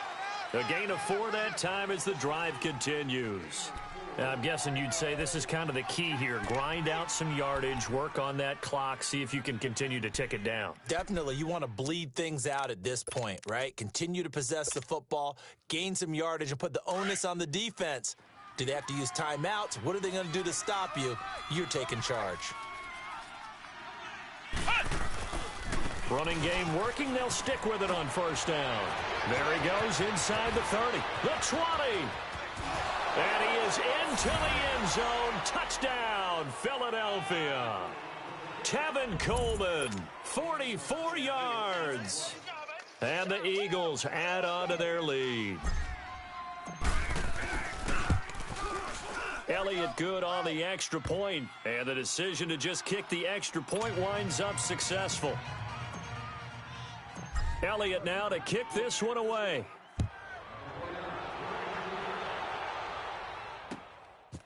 A gain of 4 that time as the drive continues. Now, I'm guessing you'd say this is kind of the key here. Grind out some yardage, work on that clock, see if you can continue to tick it down. Definitely. You want to bleed things out at this point, right? Continue to possess the football, gain some yardage, and put the onus on the defense. Do they have to use timeouts? What are they going to do to stop you? You're taking charge. Running game working. They'll stick with it on 1st down. There he goes inside the 30, the 20. And he is into the end zone. Touchdown, Philadelphia. Tevin Coleman, 44 yards. And the Eagles add on to their lead. Elliott good on the extra point, and the decision to just kick the extra point winds up successful. Elliott now to kick this one away.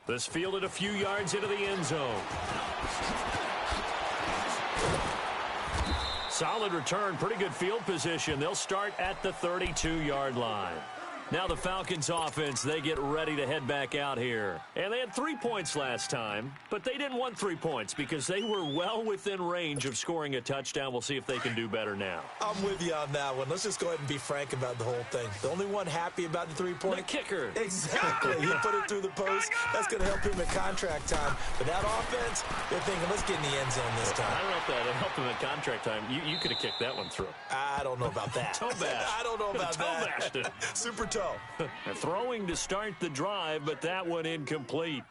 This fielded a few yards into the end zone. Solid return, pretty good field position. They'll start at the 32-yard line. Now the Falcons offense, they get ready to head back out here. And they had 3 points last time, but they didn't want 3 points because they were well within range of scoring a touchdown. We'll see if they can do better now. I'm with you on that one. Let's just go ahead and be frank about the whole thing. The only one happy about the 3-point? The kicker. Exactly. He put it through the post. That's going to help him at contract time. But that offense, they're thinking, let's get in the end zone this time. I don't know if that helped him at contract time. You could have kicked that one through. I don't know about that. Toe bash. I don't know about that. Toe bashed it. Super toe. Throwing to start the drive, but that one incomplete.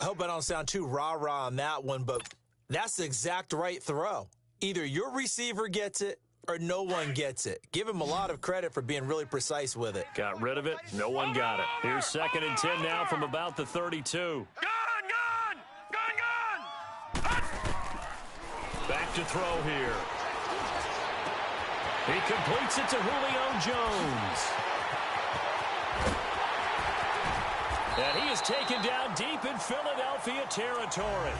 I hope I don't sound too rah-rah on that one, but that's the exact right throw. Either your receiver gets it or no one gets it. Give him a lot of credit for being really precise with it. Got rid of it. No one got it. Here's 2nd and 10 now from about the 32. Gun! Back to throw here. He completes it to Julio Jones. And he is taken down deep in Philadelphia territory.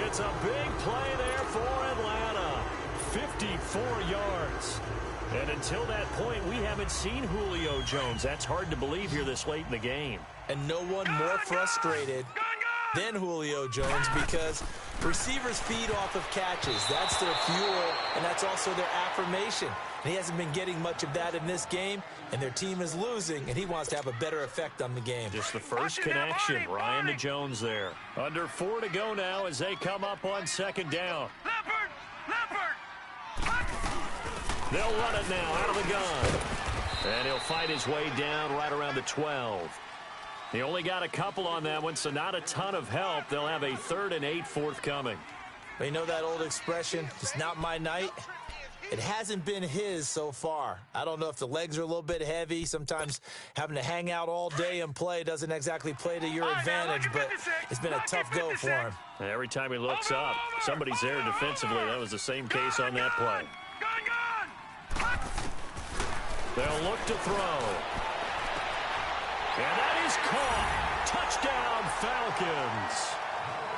It's a big play there for Atlanta. 54 yards. And until that point, we haven't seen Julio Jones. That's hard to believe here this late in the game. And no one more frustrated than Julio Jones because receivers feed off of catches. That's their fuel, and that's also their affirmation. And he hasn't been getting much of that in this game, and their team is losing, and he wants to have a better effect on the game. Just the first connection, Ryan to Jones there. Under 4 to go now as they come up on 2nd down. They'll run it now out of the gun. And he'll fight his way down right around the 12. He only got a couple on that one, so not a ton of help. They'll have a 3rd and 8 forthcoming. You know that old expression, it's not my night? It hasn't been his so far. I don't know if the legs are a little bit heavy. Sometimes having to hang out all day and play doesn't exactly play to your advantage, but it's been a tough go for him. And every time he looks up, somebody's there defensively. That was the same case on that play. They'll look to throw. And that is caught. Touchdown, Falcons.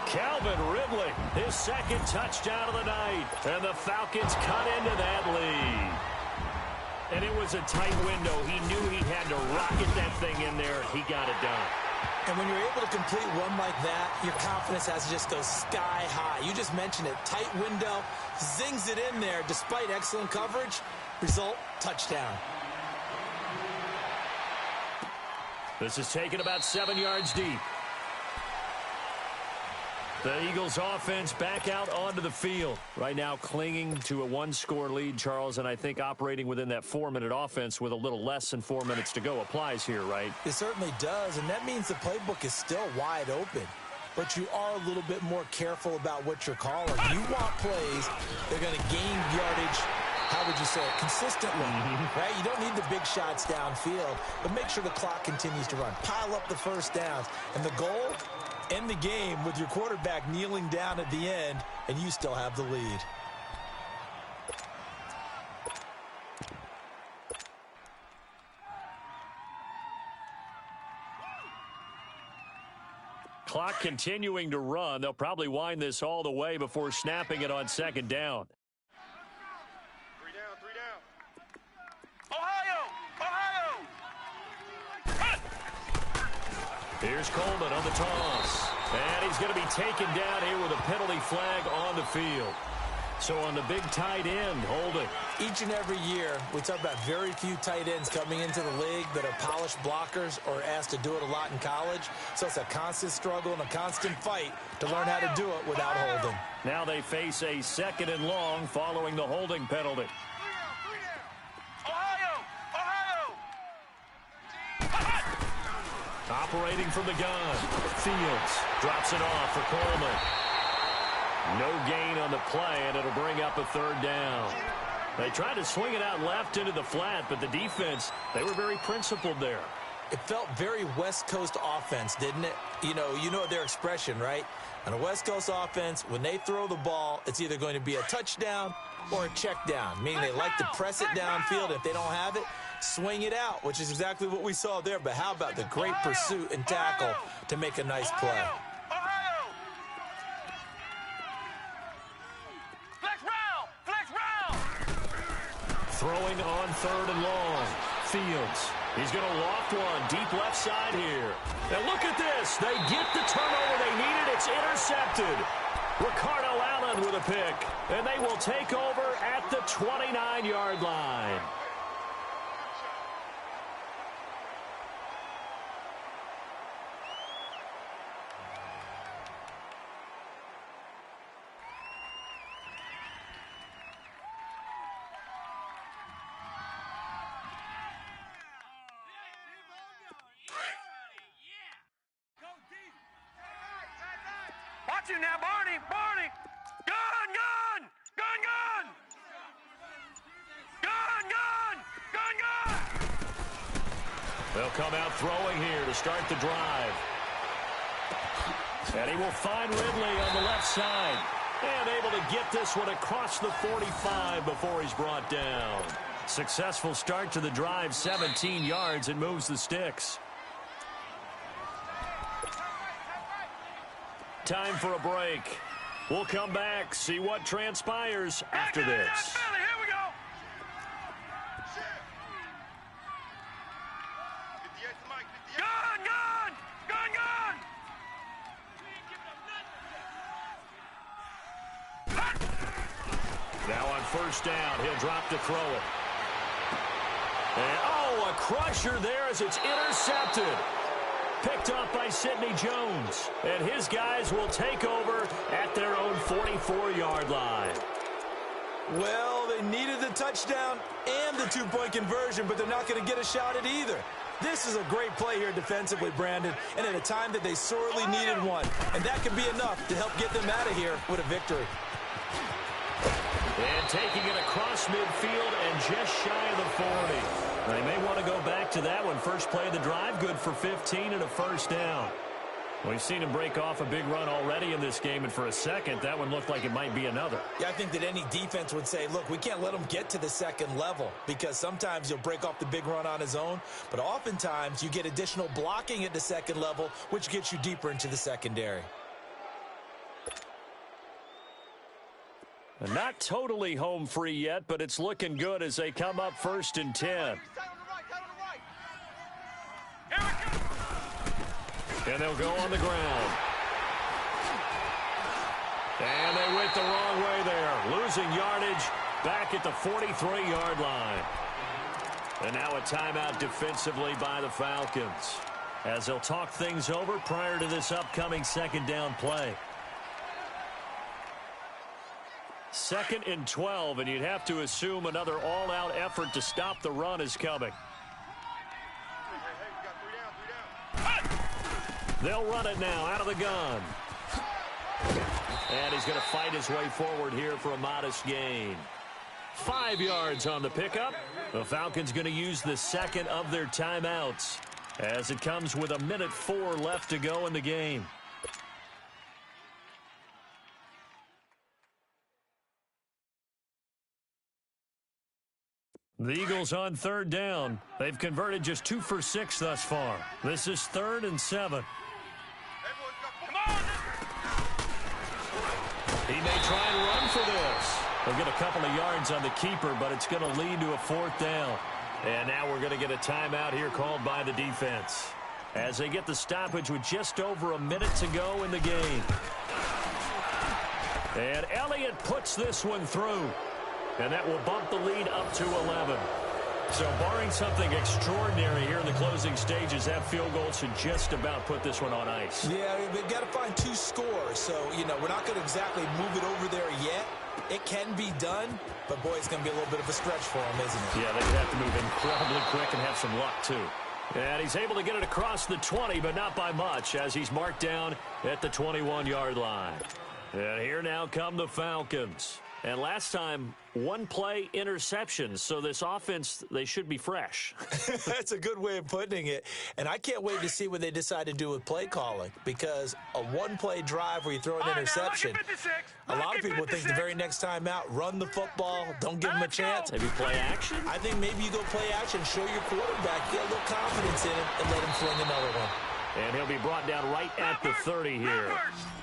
Calvin Ridley, his 2nd touchdown of the night. And the Falcons cut into that lead. And it was a tight window. He knew he had to rocket that thing in there. He got it done. And when you're able to complete one like that, your confidence has to just go sky high. You just mentioned it. Tight window, zings it in there despite excellent coverage. Result, touchdown. This is taken about 7 yards deep. The Eagles offense back out onto the field. Right now clinging to a 1-score lead, Charles, and I think operating within that 4-minute offense with a little less than 4 minutes to go applies here, right? It certainly does, and that means the playbook is still wide open. But you are a little bit more careful about what you're calling. You want plays that are going to gain yardage, how would you say it, consistently, right? You don't need the big shots downfield, but make sure the clock continues to run. Pile up the first downs. And the goal, end the game with your quarterback kneeling down at the end, and you still have the lead. Clock continuing to run. They'll probably wind this all the way before snapping it on 2nd down. 3 down. Ohio! Here's Coleman on the toss. And he's going to be taken down here with a penalty flag on the field. So on the big tight end, holding. Each and every year, we talk about very few tight ends coming into the league that are polished blockers or asked to do it a lot in college. So it's a constant struggle and a constant fight to learn how to do it without holding. Now they face a 2nd and long following the holding penalty. Operating from the gun. Fields drops it off for Coleman. No gain on the play, and it'll bring up a 3rd down. They tried to swing it out left into the flat, but the defense, they were very principled there. It felt very West Coast offense, didn't it? You know their expression, right? On a West Coast offense, when they throw the ball, it's either going to be a touchdown or a check down, meaning they like to press it downfield. If they don't have it, swing it out, which is exactly what we saw there. But how about the great pursuit and tackle to make a nice play? Throwing on 3rd and long. Fields He's going to loft one deep left side here. And look at this. They get the turnover they needed. It's intercepted. Ricardo Allen with a pick. And they will take over at the 29-yard line. Watch him now, Barney! Barney! Gun! Gun! Gun! Gun! Gun! Gun! Gun! Gun! They'll come out throwing here to start the drive. And he will find Ridley on the left side. And able to get this one across the 45 before he's brought down. Successful start to the drive, 17 yards, and moves the sticks. Time for a break. We'll come back, see what transpires after this. Here we go. Gun! Gun! Gun! Gun! Now on first down, he'll drop to throw it. And, oh, a crusher there as it's intercepted. Picked off by Sidney Jones. And his guys will take over at their own 44-yard line. Well, they needed the touchdown and the two-point conversion, but they're not going to get a shot at either. This is a great play here defensively, Brandon, and at a time that they sorely needed one. And that could be enough to help get them out of here with a victory. And taking it across midfield and just shy of the 40. They may want to go back to that one. First play of the drive, good for 15 and a first down. We've seen him break off a big run already in this game, and for a second, that one looked like it might be another. Yeah, I think that any defense would say, look, we can't let him get to the second level because sometimes he'll break off the big run on his own, but oftentimes you get additional blocking at the second level, which gets you deeper into the secondary. Not totally home free yet, but it's looking good as they come up first and 10. And they'll go on the ground. And they went the wrong way there. Losing yardage back at the 43-yard line. And now a timeout defensively by the Falcons, as they'll talk things over prior to this upcoming second down play. 2nd and 12, and you'd have to assume another all-out effort to stop the run is coming. They'll run it now out of the gun. And he's going to fight his way forward here for a modest gain. 5 yards on the pickup. The Falcons going to use the second of their timeouts as it comes with 1:04 left to go in the game. The Eagles on third down. They've converted just 2 for 6 thus far. This is 3rd and 7. He may try and run for this. They'll get a couple of yards on the keeper, but it's going to lead to a 4th down. And now we're going to get a timeout here called by the defense as they get the stoppage with just over a minute to go in the game. And Elliott puts this one through. And that will bump the lead up to 11. So barring something extraordinary here in the closing stages, that field goal should just about put this one on ice. Yeah, they've got to find 2 scores. So, we're not going to exactly move it over there yet. It can be done, but, boy, it's going to be a little bit of a stretch for them, isn't it? Yeah, they have to move incredibly quick and have some luck, too. And he's able to get it across the 20, but not by much, as he's marked down at the 21-yard line. And here now come the Falcons. And last time, 1 play interception, so this offense, they should be fresh. That's a good way of putting it. And I can't wait to see what they decide to do with play calling, because a 1-play drive where you throw an interception, a lot of people think the very next time out, run the football, don't give them a chance. Maybe play action? I think maybe you go play action, show your quarterback, get a little confidence in him, and let him fling another one. And he'll be brought down right at the 30 here.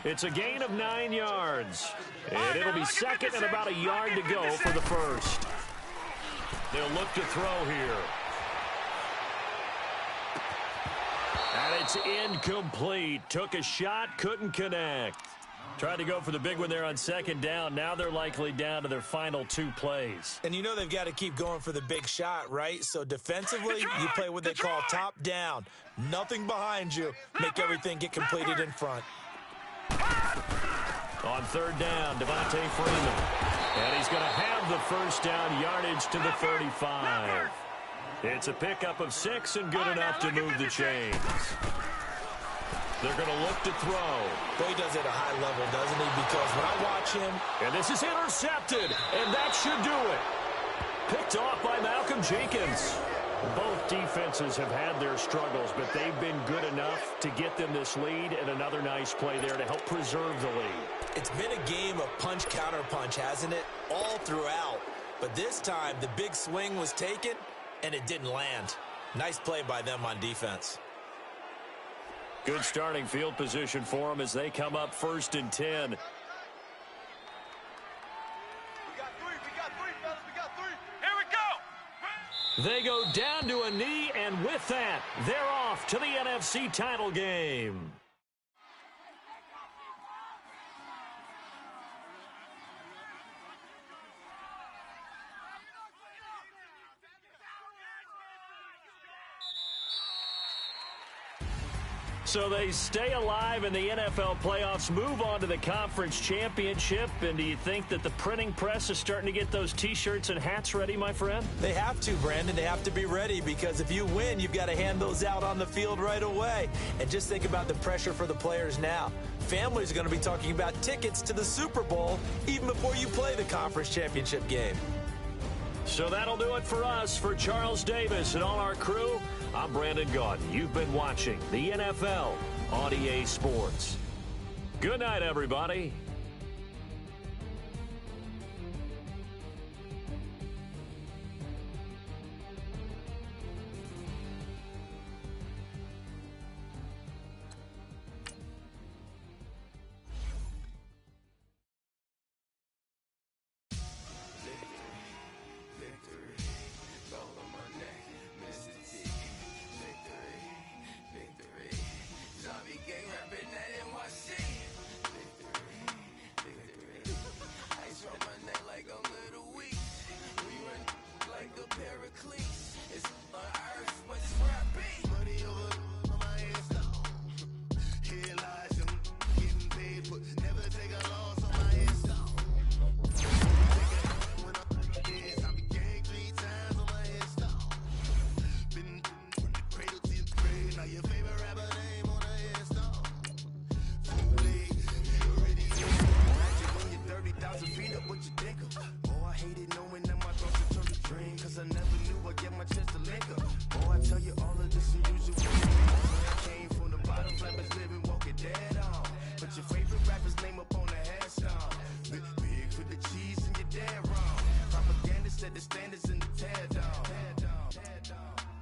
It's a gain of 9 yards. And it'll be 2nd and about a yard to go for the first. They'll look to throw here. And it's incomplete. Took a shot, couldn't connect. Tried to go for the big one there on second down. Now they're likely down to their final 2 plays. And you know they've got to keep going for the big shot, right? So defensively, you play what they call top down. Nothing behind you. Make everything get completed in front. On third down, Devontae Freeman. And he's going to have the first down, yardage to the 35. It's a pickup of 6 and good enough to move the chains. They're going to look to throw. Boy, he does it at a high level, doesn't he? Because when I watch him... And this is intercepted, and that should do it. Picked off by Malcolm Jenkins. Both defenses have had their struggles, but they've been good enough to get them this lead, and another nice play there to help preserve the lead. It's been a game of punch-counter-punch, hasn't it? All throughout. But this time, the big swing was taken, and it didn't land. Nice play by them on defense. Good starting field position for them as they come up 1st and 10. We got 3, fellas. We got 3. Here we go. They go down to a knee, and with that, they're off to the NFC title game. So they stay alive in the NFL playoffs, move on to the conference championship. And do you think that the printing press is starting to get those T-shirts and hats ready, my friend? They have to, Brandon. They have to be ready because if you win, you've got to hand those out on the field right away. And just think about the pressure for the players now. Families are going to be talking about tickets to the Super Bowl even before you play the conference championship game. So that'll do it for us. For Charles Davis and all our crew, I'm Brandon Gaudin. You've been watching the NFL on EA Sports. Good night, everybody.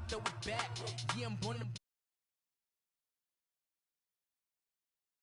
Throw it back, yeah, I'm on the